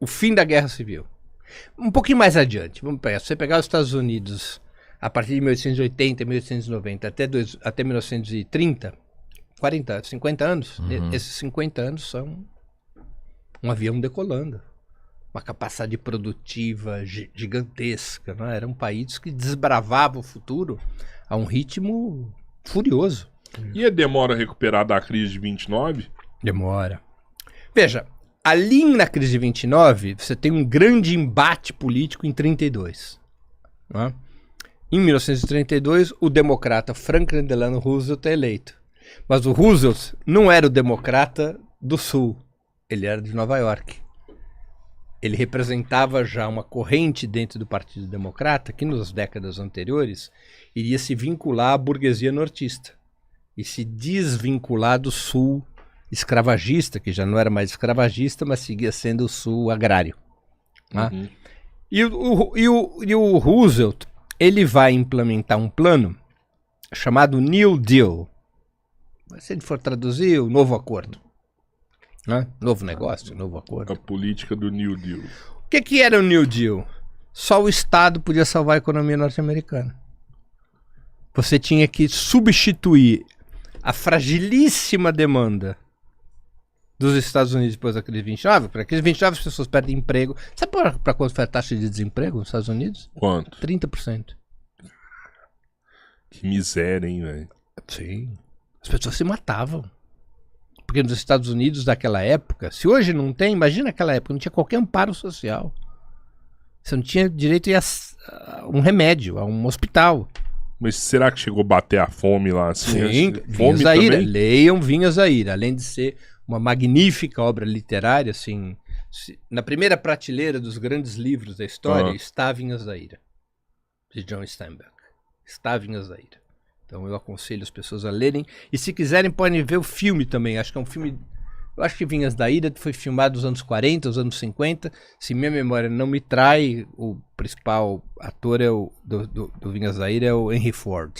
o fim da Guerra Civil. Um pouquinho mais adiante, vamos pegar, se você pegar os Estados Unidos a partir de 1880, 1890 até 1930, 40, 50 anos, esses 50 anos são um avião decolando. Uma capacidade produtiva gigantesca. Não é? Era um país que desbravava o futuro a um ritmo furioso. E a demora a recuperar da crise de 29? Demora. Veja, ali na crise de 29, você tem um grande embate político em 32. Não é? Em 1932, o democrata Franklin Delano Roosevelt é eleito. Mas o Roosevelt não era o democrata do Sul. Ele era de Nova York. Ele representava já uma corrente dentro do Partido Democrata que nas décadas anteriores iria se vincular à burguesia nortista e se desvincular do Sul escravagista, que já não era mais escravagista, mas seguia sendo o Sul agrário. Né? E o Roosevelt, ele vai implementar um plano chamado New Deal. Se ele for traduzir, o novo acordo. Né? Novo negócio, novo acordo. A política do New Deal. O que era o New Deal? Só o Estado podia salvar a economia norte-americana. Você tinha que substituir a fragilíssima demanda dos Estados Unidos depois da crise de 29. Para a crise de 29 as pessoas perdem emprego. Sabe para quanto foi a taxa de desemprego nos Estados Unidos? Quanto? 30%. Que miséria, hein, velho? Sim. As pessoas se matavam. Porque nos Estados Unidos daquela época, se hoje não tem, imagina aquela época, não tinha qualquer amparo social. Você não tinha direito a um remédio, a um hospital. Mas será que chegou a bater a fome lá? Assim, sim, Vinhas da Ira. Leiam Vinhas da Ira. Além de ser uma magnífica obra literária, assim, na primeira prateleira dos grandes livros da história está Vinhas da Ira, de John Steinbeck. Está Vinhas da Ira. Então eu aconselho as pessoas a lerem. E se quiserem podem ver o filme também. Acho que é um filme... Eu acho que Vinhas da Ira foi filmado nos anos 40, nos anos 50. Se minha memória não me trai, o principal ator do Vinhas da Ira é o Henry Ford.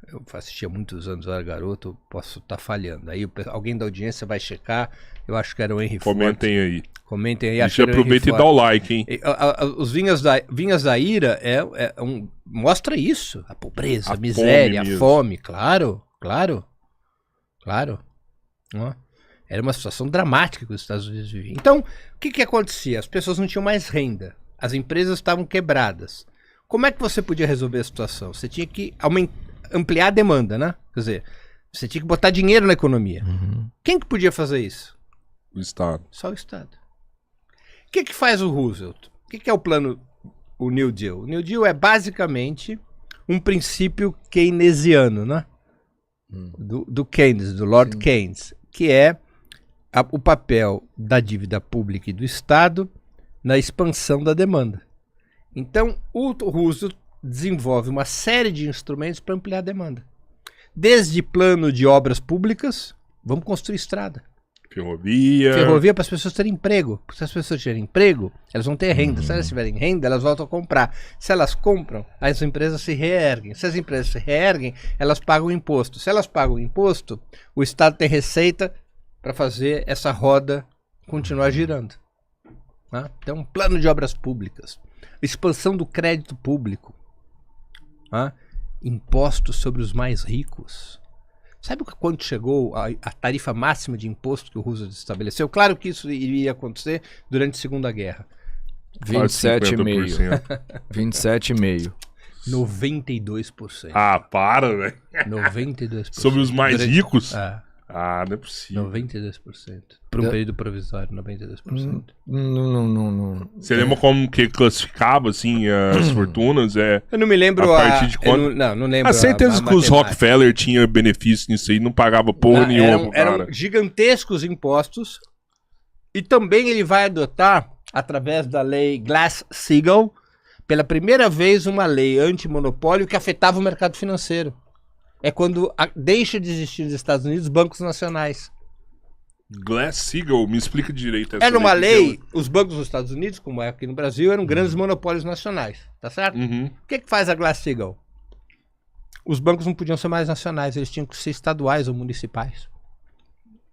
Eu assistia muitos anos, eu era garoto, posso estar falhando. Aí alguém da audiência vai checar. Eu acho que era o Henry Ford. Comentem aí. Comentem aí. E já aproveita e dá o like, hein? Os Vinhas da Ira mostra isso. A pobreza, a miséria, a fome. Claro. Era uma situação dramática que os Estados Unidos viviam. Então, o que acontecia? As pessoas não tinham mais renda. As empresas estavam quebradas. Como é que você podia resolver a situação? Você tinha que ampliar a demanda, né? Quer dizer, você tinha que botar dinheiro na economia. Quem que podia fazer isso? O Estado. Só o Estado. O que faz o Roosevelt? O que é o plano, o New Deal? O New Deal é basicamente um princípio keynesiano, né? Do Keynes, do Lord Keynes, que é o papel da dívida pública e do Estado na expansão da demanda. Então, o Roosevelt desenvolve uma série de instrumentos para ampliar a demanda. Desde plano de obras públicas, vamos construir estrada. Ferrovia para as pessoas terem emprego. Porque se as pessoas tiverem emprego, elas vão ter renda. Se elas tiverem renda, elas voltam a comprar. Se elas compram, as empresas se reerguem. Se as empresas se reerguem, elas pagam imposto. Se elas pagam imposto, o Estado tem receita para fazer essa roda continuar girando. Né? Então, plano de obras públicas. Expansão do crédito público. Né? Impostos sobre os mais ricos. Sabe quando chegou a tarifa máxima de imposto que o Roosevelt estabeleceu? Claro que isso iria acontecer durante a Segunda Guerra. 27,5%. 27,5%. 92%. Ah, para, velho. 92%. Sobre os mais ricos? Ah, não é possível. 92%. Para um período provisório, 92%. Não. Você lembra como que classificava, assim, as fortunas? Eu não me lembro a partir de quando... Não lembro. A certeza que os Rockefeller tinham benefício nisso aí, não pagava porra nenhuma, eram gigantescos impostos. E também ele vai adotar, através da lei Glass-Steagall, pela primeira vez uma lei antimonopólio que afetava o mercado financeiro. É quando deixa de existir nos Estados Unidos bancos nacionais. Glass-Steagall, me explica direito essa Era uma lei, os bancos dos Estados Unidos, como é aqui no Brasil, eram grandes monopólios nacionais, tá certo? O que faz a Glass-Steagall? Os bancos não podiam ser mais nacionais, eles tinham que ser estaduais ou municipais.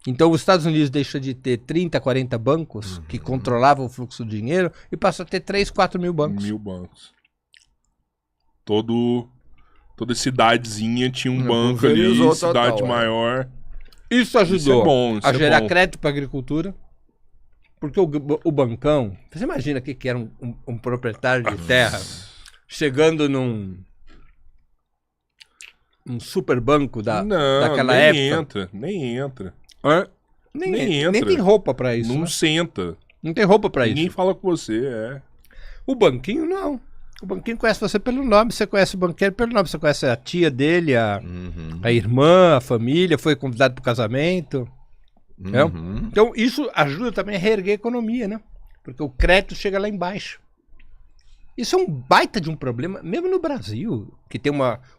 Então os Estados Unidos deixa de ter 30, 40 bancos que controlavam o fluxo de dinheiro e passa a ter 3, 4 mil bancos. 1000 bancos. Toda cidadezinha tinha um banco ali, cidade maior. Isso ajudou isso a é gerar bom. crédito para a agricultura. Porque o bancão... Você imagina o que era um proprietário de terra chegando num super banco daquela época? Nem entra. Nem entra. tem roupa para isso. Não Né? senta. Não tem roupa para Ninguém isso. fala com você, O banquinho, não. O banquinho conhece você pelo nome, você conhece o banqueiro pelo nome, você conhece a tia dele, a irmã, a família, foi convidado para o casamento. Então, isso ajuda também a reerguer a economia, né? Porque o crédito chega lá embaixo. Isso é um baita de um problema, mesmo no Brasil, que tem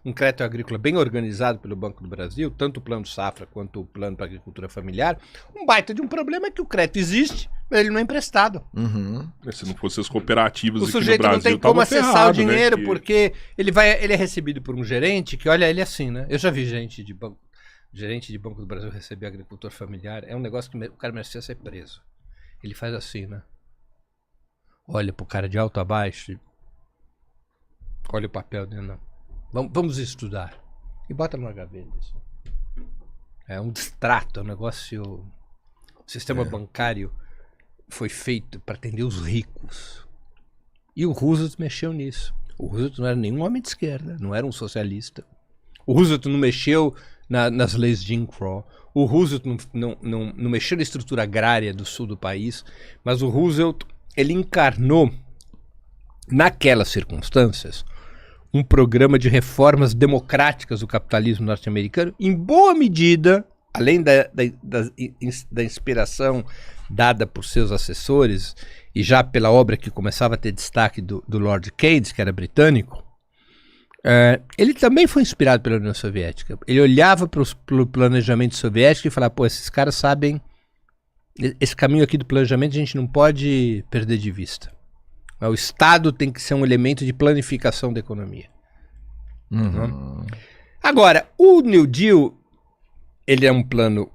um crédito agrícola bem organizado pelo Banco do Brasil, tanto o Plano Safra quanto o Plano para a Agricultura Familiar. Um baita de um problema é que o crédito existe, mas ele não é emprestado. Se não fosse as cooperativas O aqui no sujeito Brasil, não tem tava como acessar ferrado, o dinheiro, né? porque ele é recebido por um gerente que, olha, ele é assim, né? Eu já vi gerente de Banco do Brasil receber agricultor familiar. É um negócio que o cara merecia ser preso. Ele faz assim, né? Olha pro cara de alto a baixo. Olha o papel dele, não. Vamos estudar. E bota numa gaveta. Assim. É um distrato, é um negócio... O sistema bancário foi feito para atender os ricos. E o Roosevelt mexeu nisso. O Roosevelt não era nenhum homem de esquerda, não era um socialista. O Roosevelt não mexeu nas leis de Jim Crow. O Roosevelt não mexeu na estrutura agrária do sul do país, mas o Roosevelt, ele encarnou, naquelas circunstâncias, um programa de reformas democráticas do capitalismo norte-americano, em boa medida, além da inspiração dada por seus assessores, e já pela obra que começava a ter destaque do Lord Cades, que era britânico, ele também foi inspirado pela União Soviética. Ele olhava para o planejamento soviético e falava, pô, esses caras sabem, esse caminho aqui do planejamento a gente não pode perder de vista. O Estado tem que ser um elemento de planificação da economia. Agora, o New Deal, ele é um plano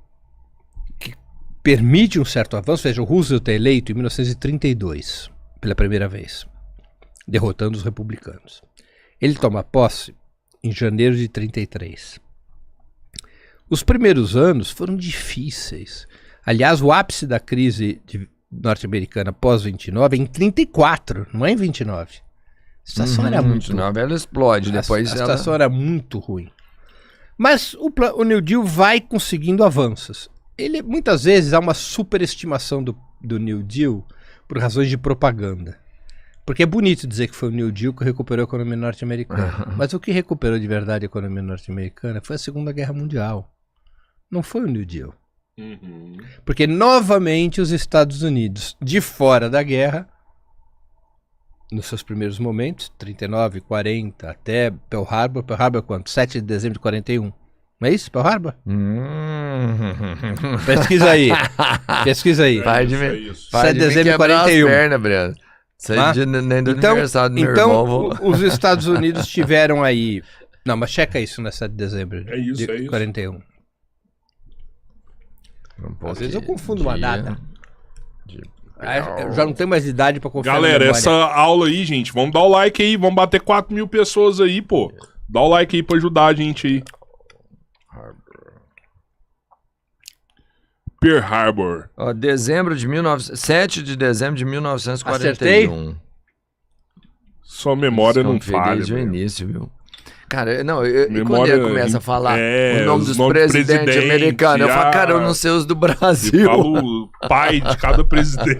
que permite um certo avanço. Veja, o Roosevelt é eleito em 1932, pela primeira vez, derrotando os republicanos. Ele toma posse em janeiro de 33. Os primeiros anos foram difíceis. Aliás, o ápice da crise norte-americana pós-29 é em 34, não é em 29. A situação era muito... 29 ela explode, depois a situação era muito ruim. Mas o New Deal vai conseguindo avanços. Muitas vezes há uma superestimação do New Deal por razões de propaganda. Porque é bonito dizer que foi o New Deal que recuperou a economia norte-americana. Mas o que recuperou de verdade a economia norte-americana foi a Segunda Guerra Mundial. Não foi o New Deal. Porque, novamente, os Estados Unidos, de fora da guerra, nos seus primeiros momentos, 39, 40, até Pearl Harbor. Pearl Harbor é quanto? 7 de dezembro de 41. Não é isso, Pearl Harbor? Pesquisa aí. Pesquisa aí. Vai de 7 de dezembro de 41. Perna, Breno. Nem do aniversário do meu irmão. Os Estados Unidos tiveram aí... Não, mas checa isso, né? 7 de dezembro de 41. Às vezes eu confundo uma data. Eu já não tenho mais idade pra confiar. Galera, essa aula aí, gente, vamos dar o like aí, vamos bater 4.000 pessoas aí, pô. Dá o like aí pra ajudar a gente aí. Pearl Harbor. Ó, 7 de dezembro de 1941. Acertei? Sua memória não falha. Desde o início, viu? Cara, não, Memória, quando ele começa a falar o nome dos nomes presidentes americanos, eu falo, cara, eu não sei os do Brasil. Eu falo o pai de cada presidente.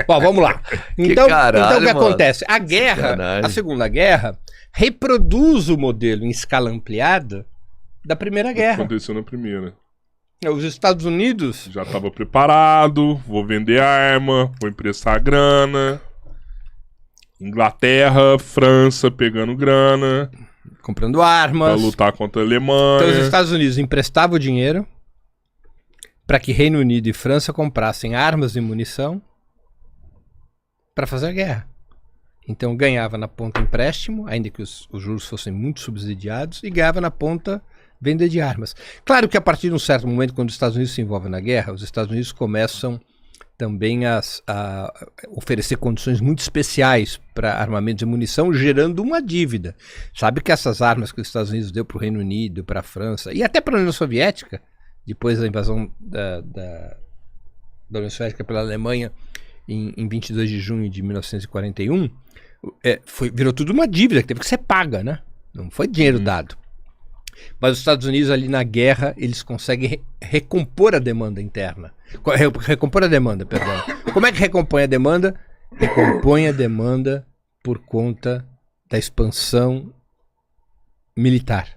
Bom, vamos lá. Então, caralho, o que mano. acontece? A guerra, a Segunda Guerra, reproduz o modelo em escala ampliada da Primeira Guerra. Aconteceu na primeira. Os Estados Unidos... Já estava preparado, vou vender arma, vou emprestar grana. Inglaterra, França pegando grana. Comprando armas. Pra lutar contra a Alemanha. Então os Estados Unidos emprestavam o dinheiro para que Reino Unido e França comprassem armas e munição para fazer a guerra. Então ganhava na ponta empréstimo, ainda que os juros fossem muito subsidiados, e ganhava na ponta Venda de armas. Claro que a partir de um certo momento, quando os Estados Unidos se envolvem na guerra, os Estados Unidos começam também a oferecer condições muito especiais para armamentos e munição, gerando uma dívida. Sabe que essas armas que os Estados Unidos deu para o Reino Unido, para a França e até para a União Soviética, depois da invasão da União Soviética pela Alemanha em 22 de junho de 1941, virou tudo uma dívida que teve que ser paga, né? Não foi dinheiro dado. Mas os Estados Unidos ali na guerra, eles conseguem recompor a demanda interna. Recompor a demanda, perdão. Como é que recompõe a demanda? Recompõe a demanda por conta da expansão militar.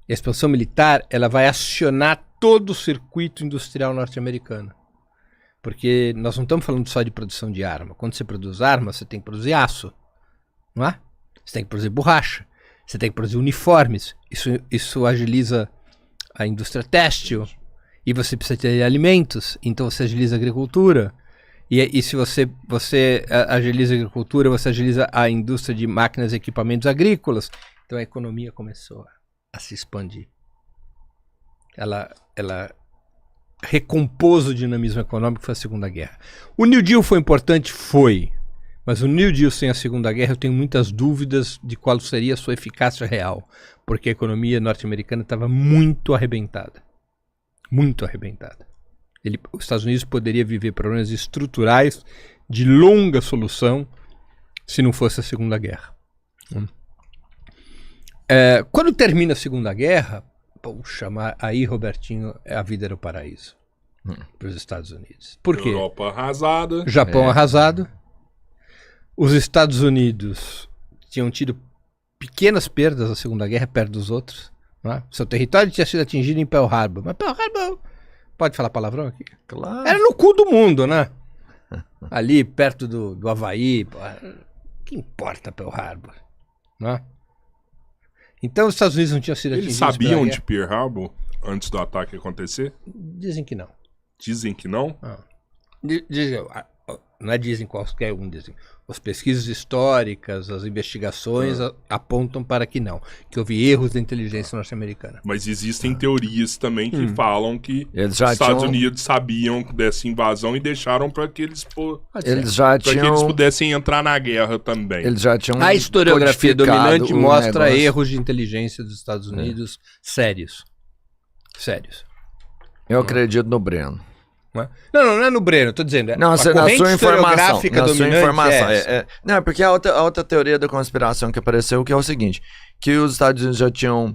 E a expansão militar, ela vai acionar todo o circuito industrial norte-americano. Porque nós não estamos falando só de produção de arma. Quando você produz arma, você tem que produzir aço, não é? Você tem que produzir borracha. Você tem que produzir uniformes, isso agiliza a indústria têxtil, e você precisa ter alimentos, então você agiliza a agricultura. E se você agiliza a agricultura, você agiliza a indústria de máquinas e equipamentos agrícolas. Então a economia começou a se expandir. Ela recompôs o dinamismo econômico que foi a Segunda Guerra. O New Deal foi importante? Foi. Mas o New Deal sem a Segunda Guerra, eu tenho muitas dúvidas de qual seria a sua eficácia real, porque a economia norte-americana estava muito arrebentada. Muito arrebentada. Os Estados Unidos poderia viver problemas estruturais de longa solução se não fosse a Segunda Guerra. Quando termina a Segunda Guerra, puxa, aí, Robertinho, a vida era o paraíso para os Estados Unidos. Por quê? Europa arrasada. Japão arrasado. Os Estados Unidos tinham tido pequenas perdas na Segunda Guerra perto dos outros. Né? Seu território tinha sido atingido em Pearl Harbor. Mas Pearl Harbor, pode falar palavrão aqui? Claro. Era no cu do mundo, né? Ali perto do Havaí. Que importa Pearl Harbor? Né? Então os Estados Unidos não tinham sido atingidos. Eles sabiam de Pearl Harbor antes do ataque acontecer? Dizem que não. Dizem que não? Não é dizem qualquer um, dizem. As pesquisas históricas, as investigações apontam para que não. Que houve erros da inteligência norte-americana. Mas existem teorias também que falam que os Estados Unidos sabiam dessa invasão e deixaram para que eles pudessem entrar na guerra também. Eles já tinham a historiografia dominante mostra erros de inteligência dos Estados Unidos sérios. Sérios. Eu acredito no Breno. Não é no Breno, tô dizendo. Não, na sua informação. Não, porque a outra teoria da conspiração que apareceu, que é o seguinte, que os Estados Unidos já tinham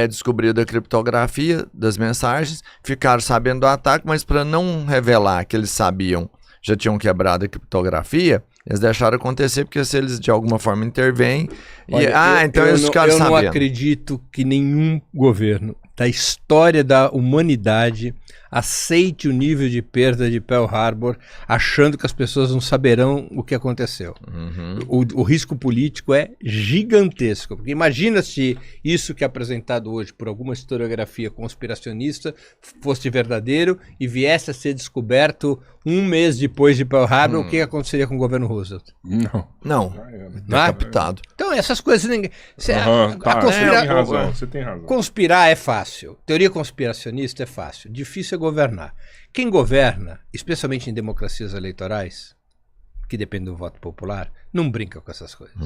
descobrido a criptografia das mensagens, ficaram sabendo do ataque, mas para não revelar que eles sabiam, já tinham quebrado a criptografia, eles deixaram acontecer, porque se eles de alguma forma intervêm... então eles ficaram sabendo. Eu não acredito que nenhum governo da história da humanidade aceite o nível de perda de Pearl Harbor, achando que as pessoas não saberão o que aconteceu. O risco político é gigantesco. Porque imagina se isso que é apresentado hoje por alguma historiografia conspiracionista fosse verdadeiro e viesse a ser descoberto um mês depois de Pearl Harbor, o que aconteceria com o governo Roosevelt? Não. Decapitado. Então, essas coisas ninguém... Você tem razão. Conspirar é fácil. Teoria conspiracionista é fácil. Difícil é governar. Quem governa, especialmente em democracias eleitorais, que depende do voto popular, não brinca com essas coisas.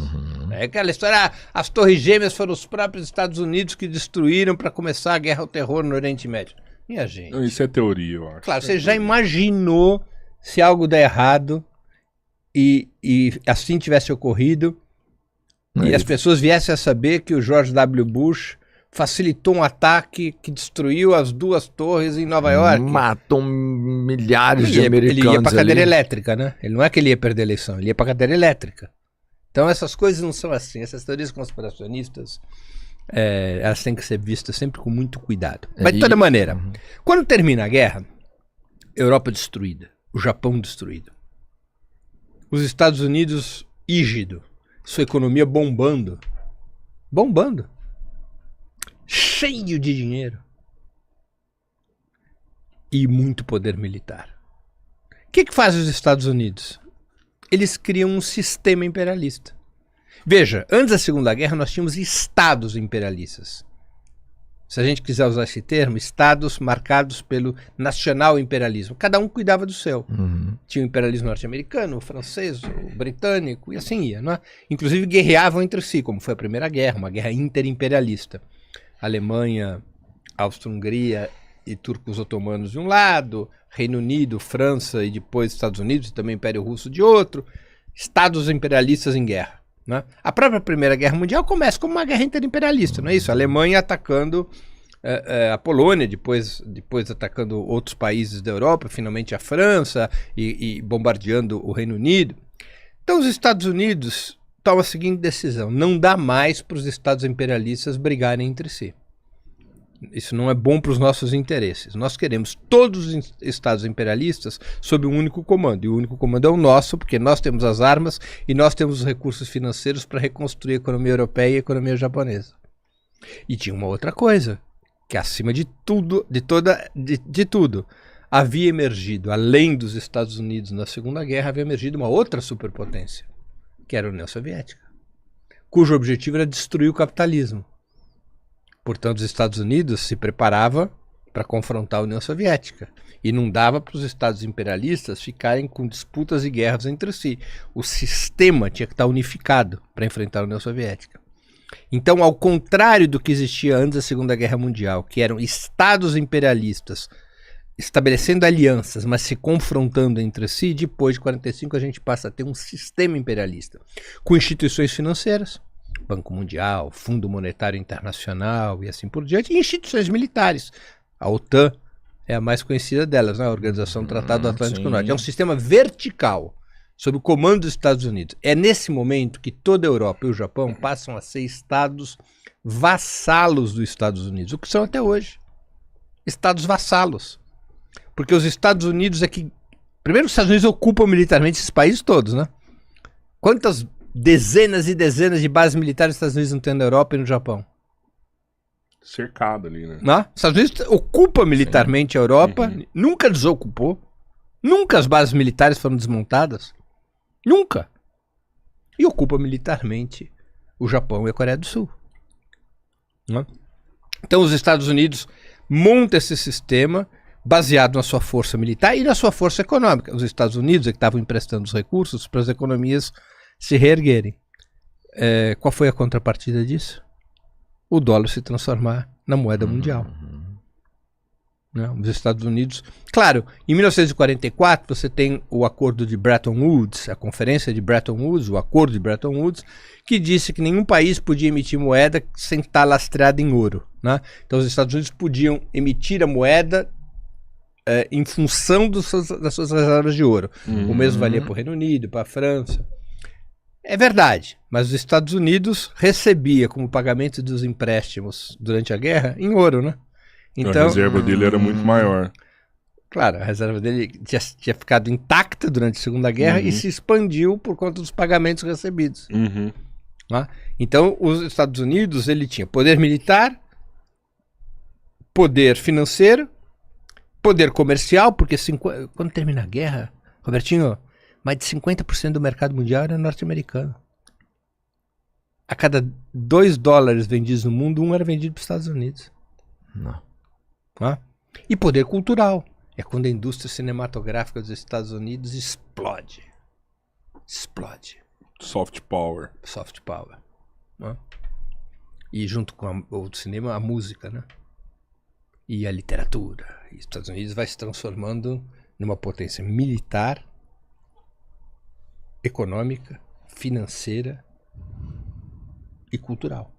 É aquela história, as Torres Gêmeas foram os próprios Estados Unidos que destruíram para começar a guerra ao terror no Oriente Médio. Minha gente. Isso é teoria, eu acho. Claro, você já imaginou se algo der errado e assim tivesse ocorrido e as pessoas viessem a saber que o George W. Bush facilitou um ataque que destruiu as 2 torres em Nova York. Matou milhares de americanos. Ele ia pra cadeira elétrica, né? Ele não é que ele ia perder a eleição, ele ia pra cadeira elétrica. Então essas coisas não são assim. Essas teorias conspiracionistas, elas têm que ser vistas sempre com muito cuidado. Mas de toda maneira, quando termina a guerra, Europa destruída, o Japão destruído, os Estados Unidos ígido, sua economia bombando, cheio de dinheiro e muito poder militar. O que faz os Estados Unidos? Eles criam um sistema imperialista. Veja, antes da Segunda Guerra nós tínhamos estados imperialistas. se a gente quiser usar esse termo, estados marcados pelo nacional imperialismo. Cada um cuidava do seu. Tinha o imperialismo norte-americano, o francês, o britânico, e assim ia. Não é? Inclusive guerreavam entre si, como foi a Primeira Guerra, uma guerra interimperialista. Alemanha, Áustria-Hungria e turcos otomanos de um lado, Reino Unido, França e depois Estados Unidos, e também Império Russo de outro, estados imperialistas em guerra. Né? A própria Primeira Guerra Mundial começa como uma guerra interimperialista, não é isso? A Alemanha atacando a Polônia, depois atacando outros países da Europa, finalmente a França e bombardeando o Reino Unido. Então os Estados Unidos tomam a seguinte decisão: não dá mais para os estados imperialistas brigarem entre si. Isso não é bom para os nossos interesses. Nós queremos todos os estados imperialistas sob um único comando. E o único comando é o nosso, porque nós temos as armas e nós temos os recursos financeiros para reconstruir a economia europeia e a economia japonesa. E tinha uma outra coisa, que acima de tudo, de tudo, havia emergido, além dos Estados Unidos na Segunda Guerra, havia emergido uma outra superpotência, que era a União Soviética, cujo objetivo era destruir o capitalismo. Portanto, os Estados Unidos se preparava para confrontar a União Soviética. E não dava para os estados imperialistas ficarem com disputas e guerras entre si. O sistema tinha que estar unificado para enfrentar a União Soviética. Então, ao contrário do que existia antes da Segunda Guerra Mundial, que eram estados imperialistas estabelecendo alianças, mas se confrontando entre si, depois de 1945 a gente passa a ter um sistema imperialista, com instituições financeiras, Banco Mundial, Fundo Monetário Internacional e assim por diante, e instituições militares. A OTAN é a mais conhecida delas, né? A Organização do Tratado do Atlântico Norte. É um sistema vertical, sob o comando dos Estados Unidos. É nesse momento que toda a Europa e o Japão passam a ser estados vassalos dos Estados Unidos, o que são até hoje. Estados vassalos. Porque os Estados Unidos é que... Primeiro, os Estados Unidos ocupam militarmente esses países todos, né? Quantas dezenas e dezenas de bases militares os Estados Unidos não têm na Europa e no Japão? Cercado ali, né? Não? Os Estados Unidos ocupa militarmente a Europa, nunca desocupou, nunca as bases militares foram desmontadas, nunca. E ocupa militarmente o Japão e a Coreia do Sul. Não? Então os Estados Unidos montam esse sistema baseado na sua força militar e na sua força econômica. Os Estados Unidos é que estavam emprestando os recursos para as economias se reerguerem. Qual foi a contrapartida disso? O dólar se transformar na moeda mundial. Né? Os Estados Unidos... Claro, em 1944 você tem o acordo de Bretton Woods, a conferência de Bretton Woods, o acordo de Bretton Woods, que disse que nenhum país podia emitir moeda sem estar lastreada em ouro. Né? Então os Estados Unidos podiam emitir a moeda em função das suas reservas de ouro. O mesmo valia para o Reino Unido, para a França. É verdade, mas os Estados Unidos recebia como pagamento dos empréstimos durante a guerra em ouro, né? Então, a reserva dele era muito maior. Claro, a reserva dele tinha ficado intacta durante a Segunda Guerra e se expandiu por conta dos pagamentos recebidos. Né? Então, os Estados Unidos, ele tinha poder militar, poder financeiro, poder comercial, porque quando termina a guerra, Robertinho, mais de 50% do mercado mundial era norte-americano. A cada $2 vendidos no mundo, um era vendido para os Estados Unidos. Não. E poder cultural. É quando a indústria cinematográfica dos Estados Unidos explode. Explode. Soft power. Soft power. E junto com o cinema, a música, né? E a literatura. E os Estados Unidos vai se transformando numa potência militar, econômica, financeira e cultural.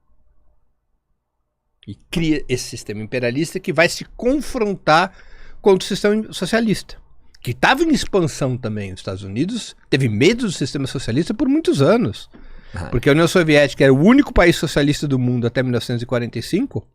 E cria esse sistema imperialista que vai se confrontar com o sistema socialista, que estava em expansão também. Os Estados Unidos teve medo do sistema socialista por muitos anos, porque a União Soviética era o único país socialista do mundo até 1945.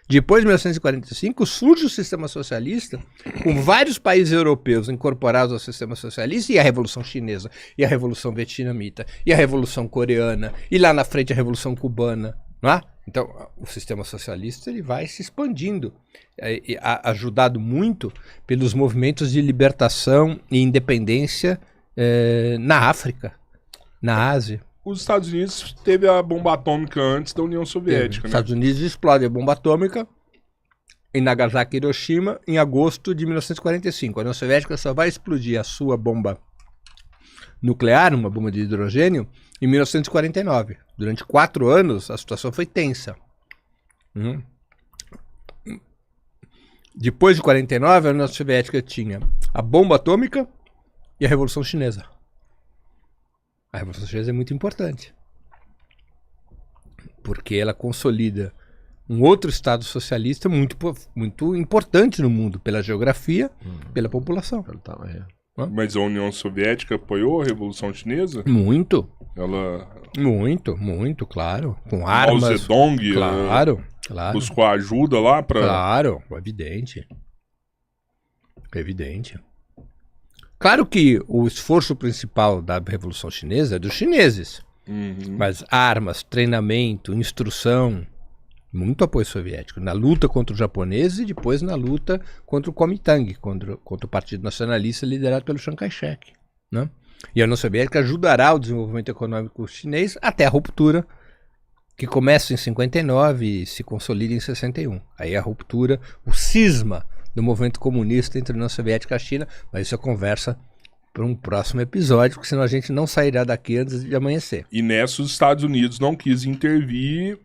Depois de 1945, surge o sistema socialista, com vários países europeus incorporados ao sistema socialista, e a Revolução Chinesa, e a Revolução Vietnamita, e a Revolução Coreana, e lá na frente a Revolução Cubana. Não é? Então, o sistema socialista ele vai se expandindo, ajudado muito pelos movimentos de libertação e independência na África, na Ásia. Os Estados Unidos teve a bomba atômica antes da União Soviética, né? Os Estados Unidos explodem a bomba atômica em Nagasaki e Hiroshima em agosto de 1945. A União Soviética só vai explodir a sua bomba nuclear, uma bomba de hidrogênio, em 1949. Durante 4 anos, a situação foi tensa. Depois de 49, a União Soviética tinha a bomba atômica e a Revolução Chinesa. A Revolução Chinesa é muito importante, porque ela consolida um outro Estado socialista muito, muito importante no mundo, pela geografia, pela população. Mas a União Soviética apoiou a Revolução Chinesa? Muito. Ela... Muito, claro. Com armas. Mao Zedong, claro. Buscou ajuda lá para... Claro, evidente. Claro que o esforço principal da Revolução Chinesa é dos chineses. Mas armas, treinamento, instrução, muito apoio soviético. Na luta contra os japoneses e depois na luta contra o Kuomintang, contra o Partido Nacionalista liderado pelo Chiang Kai-shek. Né? E a União Soviética ajudará o desenvolvimento econômico chinês até a ruptura, que começa em 59 e se consolida em 61. Aí a ruptura, o cisma do movimento comunista entre a União Soviética e a China, mas isso é conversa para um próximo episódio, porque senão a gente não sairá daqui antes de amanhecer. E nessa os Estados Unidos não quis intervir,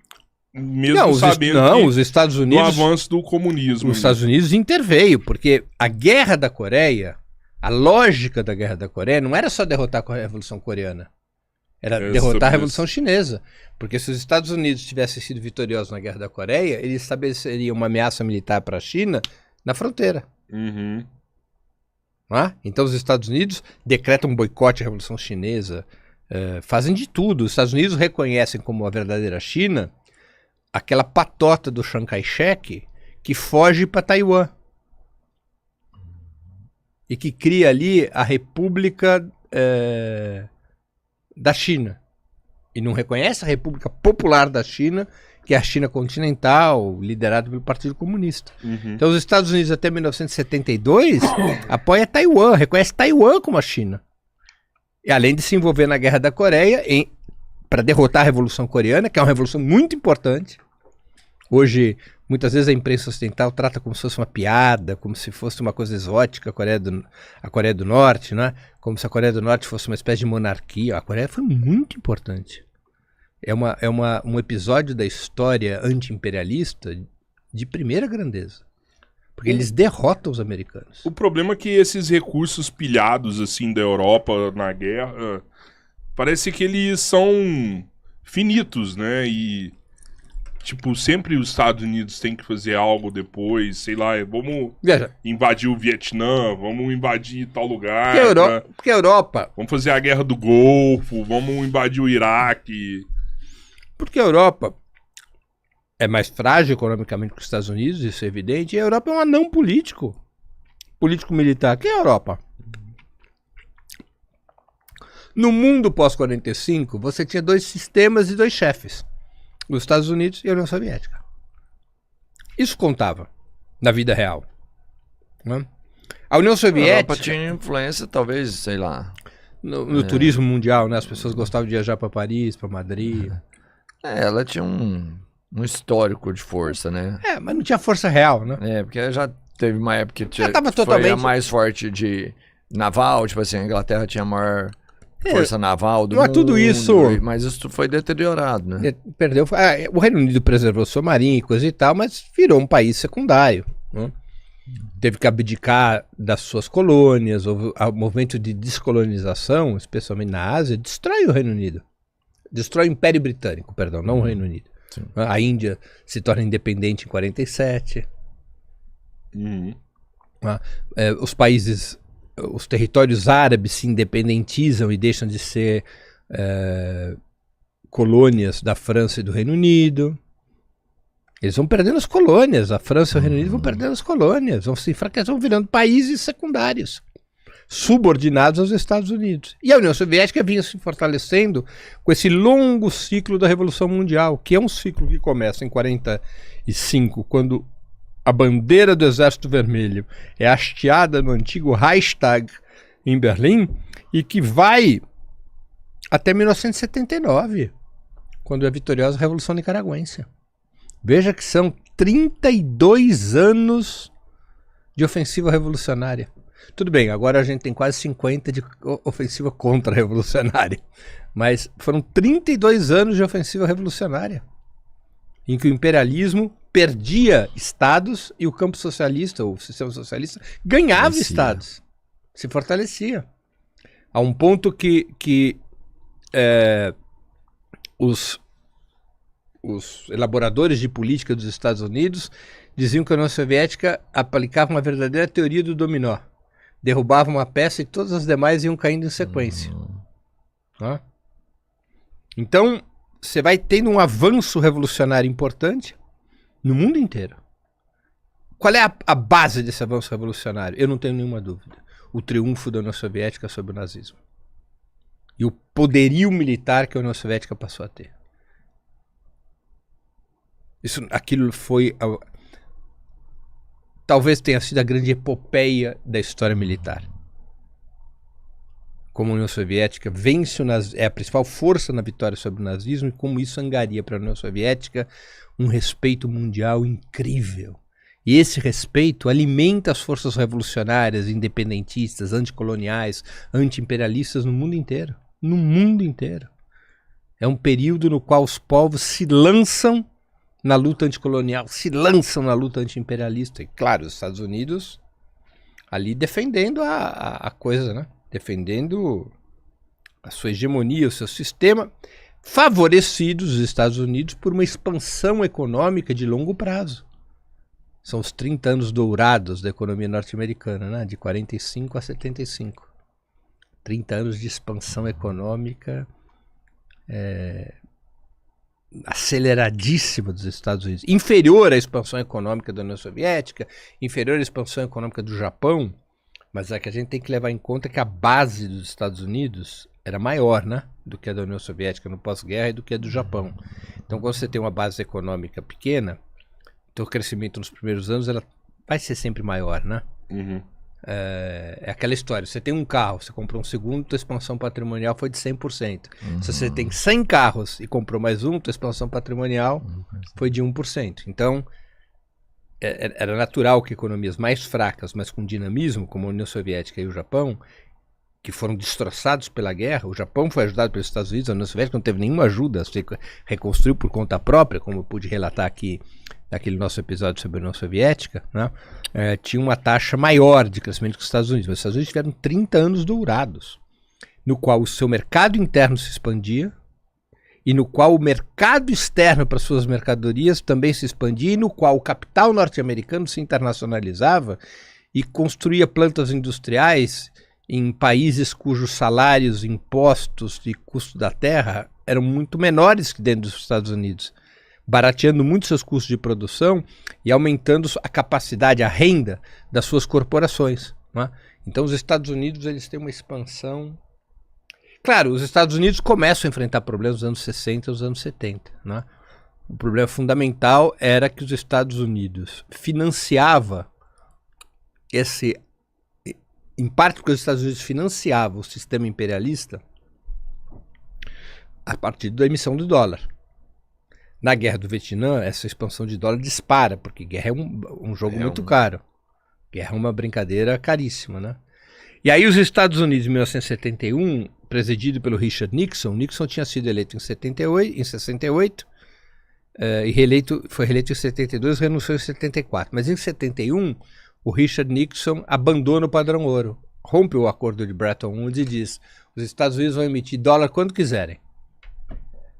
mesmo sabendo os Estados Unidos, do avanço do comunismo. Os Estados Unidos interveio, porque a Guerra da Coreia, a lógica da Guerra da Coreia não era só derrotar a Revolução Coreana, era derrotar a Revolução Chinesa. Porque se os Estados Unidos tivessem sido vitoriosos na Guerra da Coreia, eles estabeleceriam uma ameaça militar para a China na fronteira. Então os Estados Unidos decretam um boicote à Revolução Chinesa, fazem de tudo. Os Estados Unidos reconhecem como a verdadeira China aquela patota do Chiang Kai-shek que foge para Taiwan e que cria ali a República da China. E não reconhece a República Popular da China, que é a China continental, liderada pelo Partido Comunista. Então os Estados Unidos até 1972 apoia Taiwan, reconhece Taiwan como a China. E além de se envolver na Guerra da Coreia para derrotar a Revolução Coreana, que é uma revolução muito importante. Hoje, muitas vezes a imprensa ocidental trata como se fosse uma piada, como se fosse uma coisa exótica a Coreia do Norte, né? Como se a Coreia do Norte fosse uma espécie de monarquia. A Coreia foi muito importante. É um episódio da história anti-imperialista de primeira grandeza. Porque eles derrotam os americanos. O problema é que esses recursos pilhados assim da Europa na guerra, parece que eles são finitos, né? E tipo, sempre os Estados Unidos têm que fazer algo depois, sei lá, vamos invadir o Vietnã, vamos invadir tal lugar. Porque a Europa... Vamos fazer a Guerra do Golfo, vamos invadir o Iraque. Porque a Europa é mais frágil economicamente que os Estados Unidos, isso é evidente, e a Europa é um anão político-militar. Que é a Europa? No mundo pós-45, você tinha 2 sistemas e 2 chefes. Os Estados Unidos e a União Soviética. Isso contava na vida real. Né? A União Soviética... A Europa tinha influência, talvez, sei lá... No turismo mundial, né? As pessoas gostavam de viajar para Paris, para Madrid. Ela tinha um histórico de força, né? Mas não tinha força real, né? Porque já teve uma época que foi a mais forte de naval, tipo assim, a Inglaterra tinha a maior... força naval do mundo, tudo isso... Mas isso foi deteriorado, né? Perdeu... o Reino Unido preservou sua marinha e coisa e tal, mas virou um país secundário. Né? Teve que abdicar das suas colônias, houve o movimento de descolonização, especialmente na Ásia, destrói o Reino Unido. Destrói o Império Britânico, perdão, não o Reino Unido. Sim. A Índia se torna independente em 47. Os países... Os territórios árabes se independentizam e deixam de ser colônias da França e do Reino Unido. Eles vão perdendo as colônias. A França e o Reino Unido vão perdendo as colônias. Vão se enfraquecendo, vão virando países secundários, subordinados aos Estados Unidos. E a União Soviética vinha se fortalecendo com esse longo ciclo da Revolução Mundial, que é um ciclo que começa em 45, quando a bandeira do Exército Vermelho é hasteada no antigo Reichstag em Berlim e que vai até 1979, quando é a vitoriosa Revolução Nicaragüense. Veja que são 32 anos de ofensiva revolucionária. Tudo bem, agora a gente tem quase 50 de ofensiva contra-revolucionária. Mas foram 32 anos de ofensiva revolucionária, em que o imperialismo perdia estados e o campo socialista, o sistema socialista, ganhava estados, se fortalecia. A um ponto que os elaboradores de política dos Estados Unidos diziam que a União Soviética aplicava uma verdadeira teoria do dominó. Derrubava uma peça e todas as demais iam caindo em sequência. Então, você vai tendo um avanço revolucionário importante no mundo inteiro. Qual é a base desse avanço revolucionário? Eu não tenho nenhuma dúvida. O triunfo da União Soviética sobre o nazismo. E o poderio militar que a União Soviética passou a ter. Aquilo foi... talvez tenha sido a grande epopeia da história militar. Como a União Soviética vence é a principal força na vitória sobre o nazismo e como isso angaria para a União Soviética um respeito mundial incrível. E esse respeito alimenta as forças revolucionárias, independentistas, anticoloniais, anti-imperialistas no mundo inteiro. No mundo inteiro. É um período no qual os povos se lançam na luta anticolonial, se lançam na luta anti-imperialista. E claro, os Estados Unidos ali defendendo a coisa, né? Defendendo a sua hegemonia, o seu sistema, favorecidos os Estados Unidos por uma expansão econômica de longo prazo. São os 30 anos dourados da economia norte-americana, né? De 45 a 75. 30 anos de expansão econômica aceleradíssima dos Estados Unidos. Inferior à expansão econômica da União Soviética, inferior à expansão econômica do Japão, mas é que a gente tem que levar em conta que a base dos Estados Unidos era maior, né, do que a da União Soviética no pós-guerra e do que a do Japão. Então, quando você tem uma base econômica pequena, então o crescimento nos primeiros anos ela vai ser sempre maior, né? Uhum. É aquela história, você tem um carro, você comprou um segundo, tua expansão patrimonial foi de 100%. Se você tem 100 carros e comprou mais um, tua expansão patrimonial foi de 1%. Então, era natural que economias mais fracas, mas com dinamismo, como a União Soviética e o Japão, que foram destroçados pela guerra, o Japão foi ajudado pelos Estados Unidos, a União Soviética não teve nenhuma ajuda, se reconstruiu por conta própria, como eu pude relatar aqui naquele nosso episódio sobre a União Soviética, né? Tinha uma taxa maior de crescimento que os Estados Unidos, mas os Estados Unidos tiveram 30 anos dourados, no qual o seu mercado interno se expandia, e no qual o mercado externo para suas mercadorias também se expandia, e no qual o capital norte-americano se internacionalizava e construía plantas industriais em países cujos salários, impostos e custo da terra eram muito menores que dentro dos Estados Unidos, barateando muito seus custos de produção e aumentando a capacidade, a renda das suas corporações, né? Então os Estados Unidos eles têm uma expansão... Claro, os Estados Unidos começam a enfrentar problemas nos anos 60 e nos anos 70, né? O problema fundamental era que os Estados Unidos financiava em parte porque os Estados Unidos financiavam o sistema imperialista a partir da emissão do dólar. Na Guerra do Vietnã, essa expansão de dólar dispara, porque guerra é um jogo muito caro. Guerra é uma brincadeira caríssima, né? E aí os Estados Unidos, em 1971, presidido pelo Richard Nixon, Nixon tinha sido eleito em 68, e foi reeleito em 72 e renunciou em 74. Mas em 71, o Richard Nixon abandona o padrão ouro, rompe o acordo de Bretton Woods e diz: os Estados Unidos vão emitir dólar quando quiserem.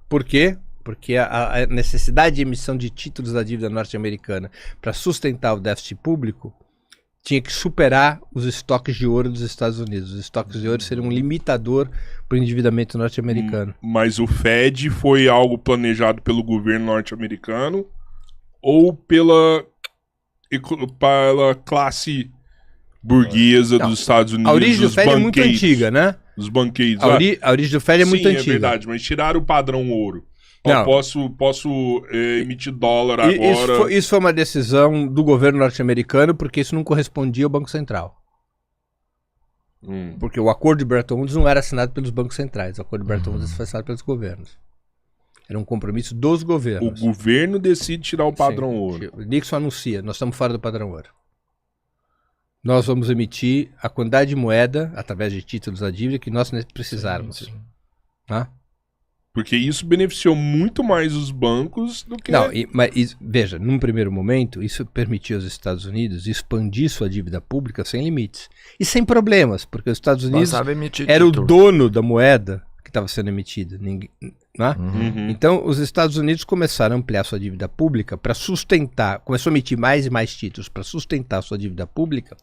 Por quê? Porque a necessidade de emissão de títulos da dívida norte-americana para sustentar o déficit público tinha que superar os estoques de ouro dos Estados Unidos. Os estoques de ouro seriam um limitador para o endividamento norte-americano. Mas o Fed foi algo planejado pelo governo norte-americano ou pela classe burguesa dos Estados Unidos? A origem do Fed é muito antiga, né? Os banqueiros. A origem do Fed é muito antiga. Sim, é verdade, mas tiraram o padrão ouro. Eu posso emitir dólar agora. Isso foi uma decisão do governo norte-americano, porque isso não correspondia ao Banco Central. Porque o acordo de Bretton Woods não era assinado pelos bancos centrais. O acordo de Bretton Woods foi assinado pelos governos. Era um compromisso dos governos. O governo decide tirar o padrão Sim. ouro. O Nixon anuncia, nós estamos fora do padrão ouro. Nós vamos emitir a quantidade de moeda, através de títulos da dívida, que nós precisarmos. Sim. Tá? Porque isso beneficiou muito mais os bancos do que... Não, mas veja, num primeiro momento, isso permitiu aos Estados Unidos expandir sua dívida pública sem limites. E sem problemas, porque os Estados Unidos era o dono da moeda que estava sendo emitida. Ninguém, né? Uhum. Então, os Estados Unidos começaram a ampliar sua dívida pública para sustentar, começou a emitir mais e mais títulos para sustentar sua dívida pública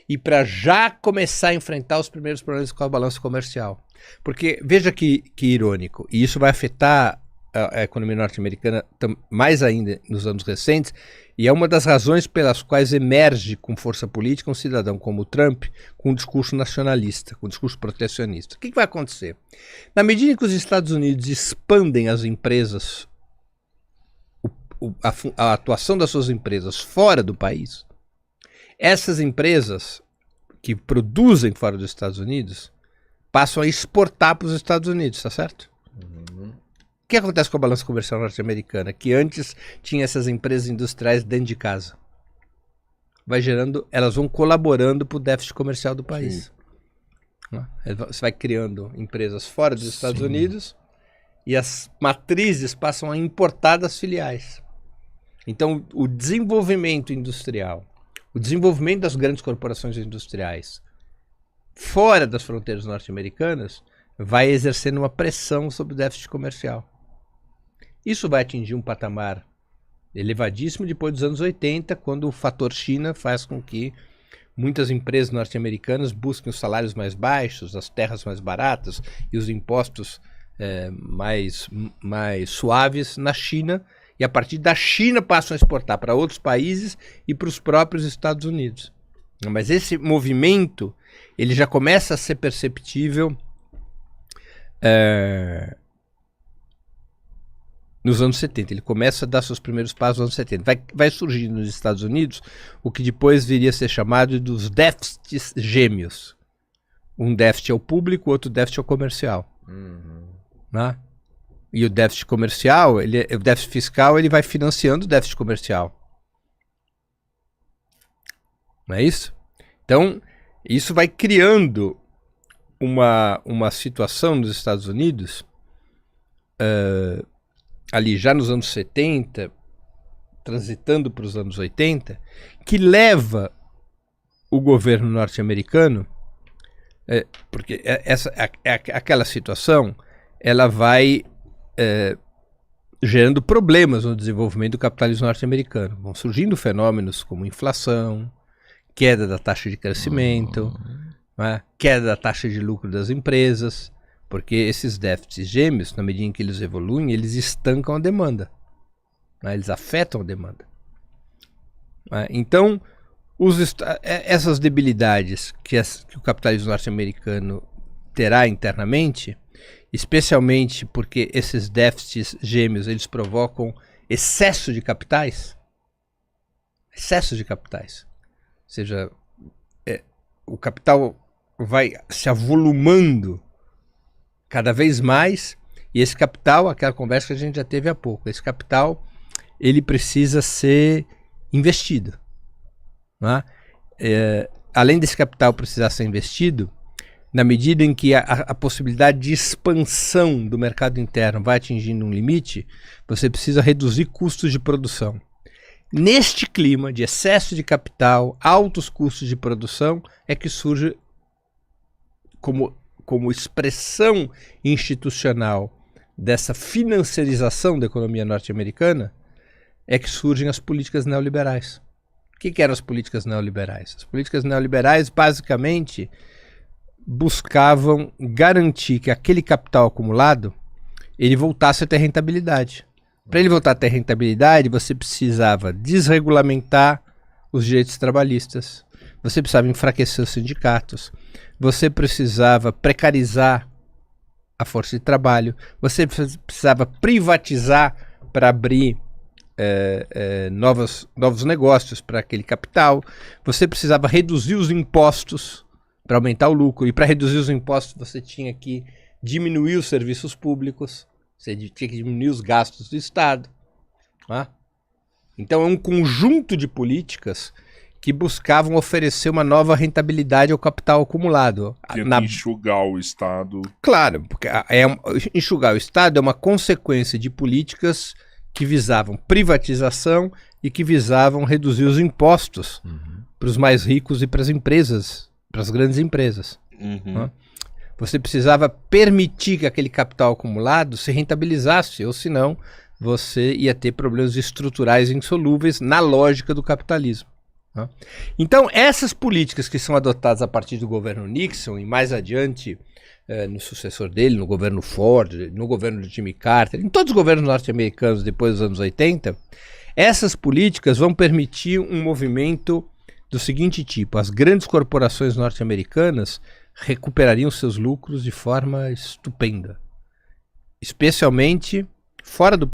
e para já começar a enfrentar os primeiros problemas com a balança comercial. Porque, veja que irônico, e isso vai afetar a economia norte-americana mais ainda nos anos recentes, e é uma das razões pelas quais emerge com força política um cidadão como o Trump com um discurso nacionalista, com um discurso protecionista. O que vai acontecer? Na medida em que os Estados Unidos expandem as empresas, a atuação das suas empresas fora do país, essas empresas que produzem fora dos Estados Unidos passam a exportar para os Estados Unidos, tá certo? O que acontece com a balança comercial norte-americana? Que antes tinha essas empresas industriais dentro de casa. Vai gerando, elas vão colaborando para o déficit comercial do país. Você vai criando empresas fora dos Estados Unidos e as matrizes passam a importar das filiais. Então, o desenvolvimento industrial, o desenvolvimento das grandes corporações industriais fora das fronteiras norte-americanas vai exercendo uma pressão sobre o déficit comercial. Isso vai atingir um patamar elevadíssimo depois dos anos 80, quando o fator China faz com que muitas empresas norte-americanas busquem os salários mais baixos, as terras mais baratas e os impostos mais suaves na China, e a partir da China passam a exportar para outros países e para os próprios Estados Unidos. Mas esse movimento ele já começa a ser perceptível nos anos 70, ele começa a dar seus primeiros passos nos anos 70. Vai surgir nos Estados Unidos o que depois viria a ser chamado dos déficits gêmeos. Um déficit ao público, outro déficit ao comercial. Né? E o déficit comercial, o déficit fiscal, ele vai financiando o déficit comercial. Não é isso? Então, isso vai criando uma situação nos Estados Unidos ali já nos anos 70, transitando para os anos 80, que leva o governo norte-americano, porque aquela situação, ela vai gerando problemas no desenvolvimento do capitalismo norte-americano. Vão surgindo fenômenos como inflação, queda da taxa de crescimento, né? Queda da taxa de lucro das empresas, porque esses déficits gêmeos, na medida em que eles evoluem, eles estancam a demanda, né? Eles afetam a demanda. Né? Então, essas debilidades que o capitalismo norte-americano terá internamente, especialmente porque esses déficits gêmeos eles provocam excesso de capitais, ou seja, o capital vai se avolumando cada vez mais, e esse capital, aquela conversa que a gente já teve há pouco, esse capital ele precisa ser investido, né? Além desse capital precisar ser investido, na medida em que a possibilidade de expansão do mercado interno vai atingindo um limite, você precisa reduzir custos de produção. Neste clima de excesso de capital, altos custos de produção, é que surge como expressão institucional dessa financiarização da economia norte-americana, é que surgem as políticas neoliberais. O que eram as políticas neoliberais? As políticas neoliberais, basicamente, buscavam garantir que aquele capital acumulado ele voltasse a ter rentabilidade. Para ele voltar a ter rentabilidade, você precisava desregulamentar os direitos trabalhistas, você precisava enfraquecer os sindicatos, você precisava precarizar a força de trabalho, você precisava privatizar para abrir novos negócios para aquele capital, você precisava reduzir os impostos para aumentar o lucro, e para reduzir os impostos você tinha que diminuir os serviços públicos, Você tinha que diminuir os gastos do Estado. Tá? Então é um conjunto de políticas que buscavam oferecer uma nova rentabilidade ao capital acumulado. Enxugar o Estado. Claro, porque enxugar o Estado é uma consequência de políticas que visavam privatização e que visavam reduzir os impostos para os mais ricos e para as empresas, para as grandes empresas. Tá? Você precisava permitir que aquele capital acumulado se rentabilizasse, ou senão você ia ter problemas estruturais insolúveis na lógica do capitalismo. Tá? Então, essas políticas que são adotadas a partir do governo Nixon e mais adiante no sucessor dele, no governo Ford, no governo de Jimmy Carter, em todos os governos norte-americanos depois dos anos 80, essas políticas vão permitir um movimento do seguinte tipo: as grandes corporações norte-americanas recuperariam seus lucros de forma estupenda, especialmente fora do